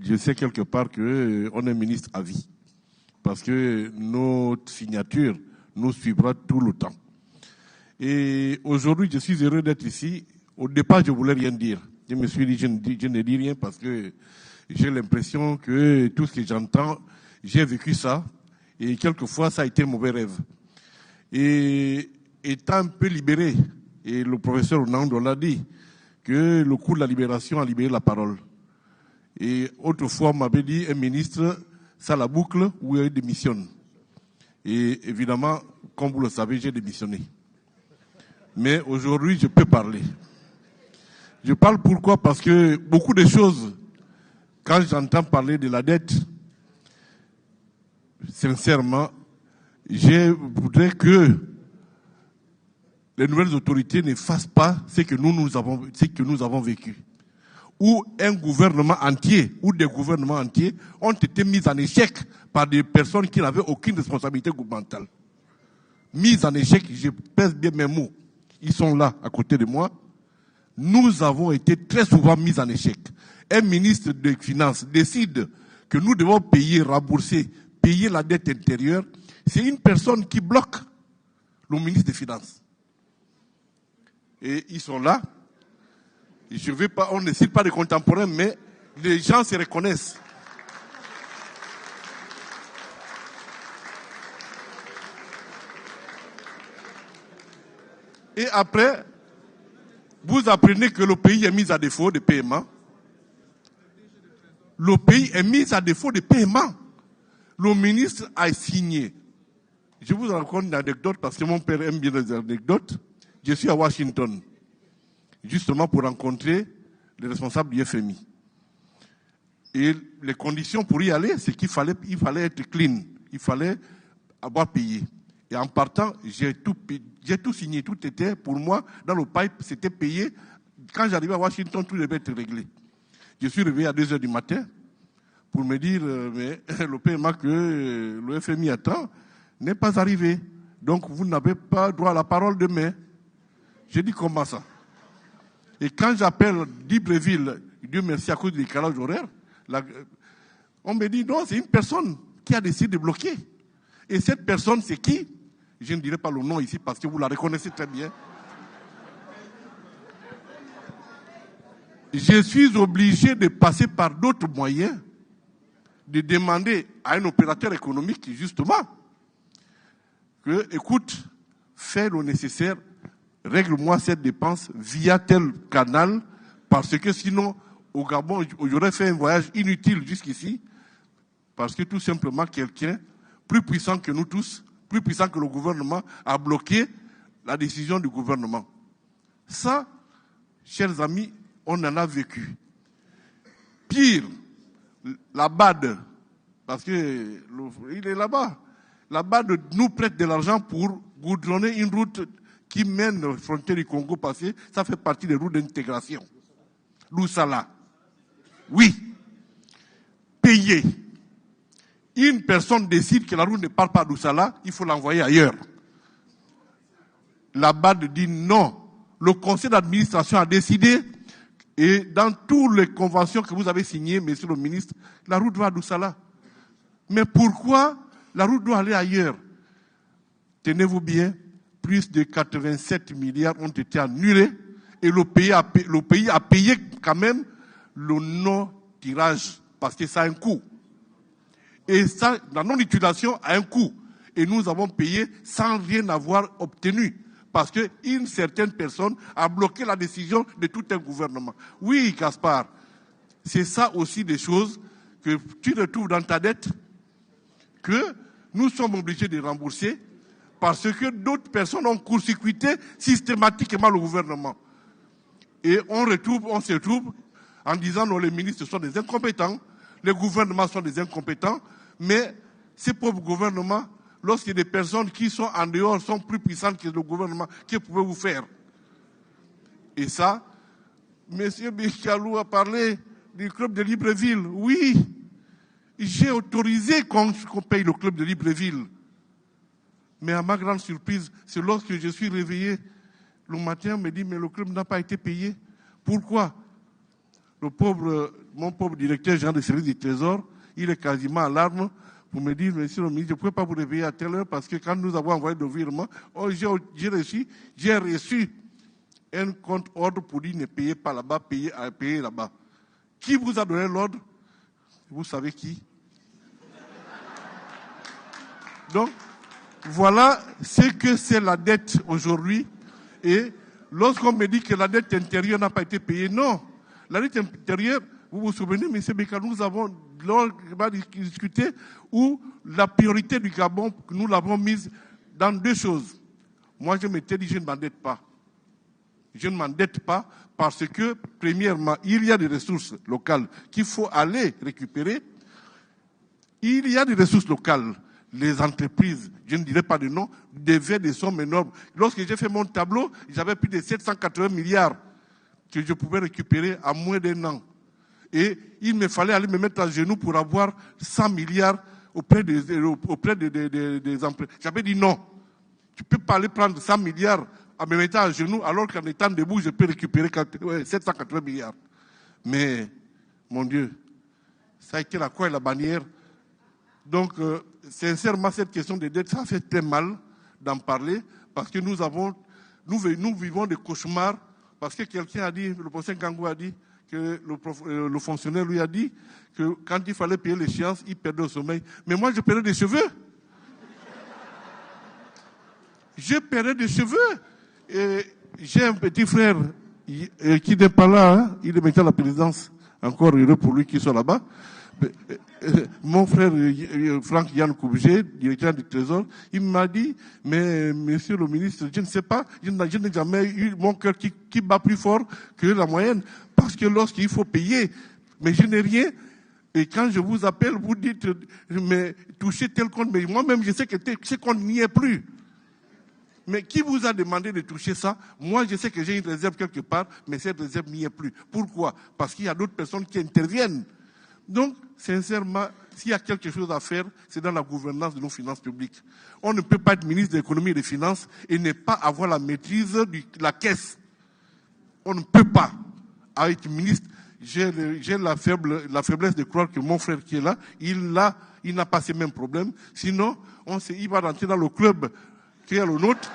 je sais quelque part qu'on est ministre à vie. Parce que notre signature nous suivra tout le temps. Et aujourd'hui, je suis heureux d'être ici. Au départ, je ne voulais rien dire. Je me suis dit, je ne dis rien parce que j'ai l'impression que tout ce que j'entends, j'ai vécu ça. Et quelquefois, ça a été un mauvais rêve. Et étant un peu libéré, et le professeur Onando l'a dit, que le coup de la libération a libéré la parole. Et autrefois, on m'avait dit, un ministre, ça la boucle ou il démissionne. Et évidemment, comme vous le savez, j'ai démissionné. Mais aujourd'hui, je peux parler. Je parle pourquoi? Parce que beaucoup de choses, quand j'entends parler de la dette, sincèrement, je voudrais que les nouvelles autorités ne fassent pas ce que nous avons vécu. Où un gouvernement entier, ou des gouvernements entiers ont été mis en échec par des personnes qui n'avaient aucune responsabilité gouvernementale. Mis en échec, je pèse bien mes mots. Ils sont là, à côté de moi. Nous avons été très souvent mis en échec. Un ministre des Finances décide que nous devons payer, rembourser, payer la dette intérieure. C'est une personne qui bloque le ministre des Finances. Et ils sont là. Je vais pas, on ne cite pas des contemporains, mais les gens se reconnaissent. Et après, vous apprenez que le pays est mis à défaut de paiement. Le pays est mis à défaut de paiement. Le ministre a signé. Je vous raconte une anecdote parce que mon père aime bien les anecdotes. Je suis à Washington, justement pour rencontrer les responsables du FMI. Et les conditions pour y aller, c'est qu'il fallait être clean. Il fallait avoir payé. Et en partant, j'ai tout signé. Tout était, pour moi, dans le pipe, c'était payé. Quand j'arrivais à Washington, tout devait être réglé. Je suis réveillé à 2 heures du matin pour me dire, mais le paiement que le FMI attend n'est pas arrivé. Donc, vous n'avez pas droit à la parole demain. J'ai dit, comment ça? Et quand j'appelle Libreville, Dieu merci, à cause du décalage horaire, on me dit, non, c'est une personne qui a décidé de bloquer. Et cette personne, c'est qui? Je ne dirai pas le nom ici parce que vous la reconnaissez très bien. Je suis obligé de passer par d'autres moyens, de demander à un opérateur économique, justement, que, écoute, fais le nécessaire, règle-moi cette dépense via tel canal, parce que sinon, au Gabon, j'aurais fait un voyage inutile jusqu'ici, parce que tout simplement, quelqu'un plus puissant que nous tous, plus puissant que le gouvernement, a bloqué la décision du gouvernement. Ça, chers amis, on en a vécu. Pire, la BAD, parce que il est là-bas, la BAD nous prête de l'argent pour goudronner une route qui mène aux frontières du Congo, parce que ça fait partie des routes d'intégration. Loussala. Oui. Payer. Une personne décide que la route ne part pas d'Oussala, il faut l'envoyer ailleurs. La BAD dit non. Le conseil d'administration a décidé, et dans toutes les conventions que vous avez signées, monsieur le ministre, la route va à Doussala. Mais pourquoi la route doit aller ailleurs? Tenez-vous bien, plus de 87 milliards ont été annulés, et le pays a payé quand même le non-tirage, parce que ça a un coût. Et ça, la non-utilisation a un coût. Et nous avons payé sans rien avoir obtenu. Parce qu'une certaine personne a bloqué la décision de tout un gouvernement. Oui, Gaspard, c'est ça aussi des choses que tu retrouves dans ta dette, que nous sommes obligés de rembourser, parce que d'autres personnes ont court-circuité systématiquement le gouvernement. Et on se retrouve en disant non, les ministres sont des incompétents, les gouvernements sont des incompétents, mais ces pauvres gouvernements, lorsqu'il y a des personnes qui sont en dehors, sont plus puissantes que le gouvernement, que pouvez-vous faire? Et ça, M. Bichalou a parlé du club de Libreville. Oui, j'ai autorisé qu'on paye le club de Libreville. Mais à ma grande surprise, c'est lorsque je suis réveillé, le matin, on me dit, mais le club n'a pas été payé. Pourquoi? Le pauvre mon pauvre directeur général de service du Trésor, il est quasiment à larmes pour me dire, monsieur le ministre, je ne pouvais pas vous réveiller à telle heure parce que quand nous avons envoyé le virement, j'ai reçu un compte-ordre pour dire ne payez pas là-bas, payez là-bas. Qui vous a donné l'ordre? Vous savez qui? Donc, voilà ce que c'est la dette aujourd'hui. Et lorsqu'on me dit que la dette intérieure n'a pas été payée, non. La dette intérieure, vous vous souvenez, M. Beka, nous avons discuté où la priorité du Gabon, nous l'avons mise dans deux choses. Moi, je m'étais dit, je ne m'endette pas. Je ne m'endette pas parce que, premièrement, il y a des ressources locales qu'il faut aller récupérer. Il y a des ressources locales. Les entreprises, je ne dirais pas de nom, devaient des sommes énormes. Lorsque j'ai fait mon tableau, j'avais plus de 780 milliards que je pouvais récupérer en moins d'un an. Et il me fallait aller me mettre à genoux pour avoir 100 milliards auprès des entreprises. J'avais dit non. Tu ne peux pas aller prendre 100 milliards en me mettant à genoux alors qu'en étant debout, je peux récupérer 780 milliards. Mais, mon Dieu, ça a été la croix et la bannière. Donc, sincèrement, cette question des dettes, ça fait très mal d'en parler parce que nous vivons des cauchemars parce que quelqu'un a dit, le professeur Gangou a dit, que le fonctionnaire lui a dit que quand il fallait payer l'échéance, il perdait le sommeil. Mais moi, je perdais des cheveux. Je perdais des cheveux. Et j'ai un petit frère qui n'est pas là, hein, il est maintenant à la présidence. Encore heureux pour lui qu'il soit là-bas. Mon frère Franck Yann Koubje, directeur du Trésor, il m'a dit, mais monsieur le ministre, je ne sais pas, je n'ai jamais eu mon cœur qui bat plus fort que la moyenne, parce que lorsqu'il faut payer, mais je n'ai rien, et quand je vous appelle, vous dites, mais touchez tel compte, mais moi-même je sais que ce compte n'y est plus. Mais qui vous a demandé de toucher ça? Moi, je sais que j'ai une réserve quelque part, mais cette réserve n'y est plus. Pourquoi? Parce qu'il y a d'autres personnes qui interviennent. Donc, sincèrement, s'il y a quelque chose à faire, c'est dans la gouvernance de nos finances publiques. On ne peut pas être ministre de l'économie et des finances et ne pas avoir la maîtrise de la caisse. On ne peut pas être ministre. J'ai la faiblesse de croire que mon frère qui est là, il n'a pas ces mêmes problèmes. Sinon, il va rentrer dans le club qui est le nôtre.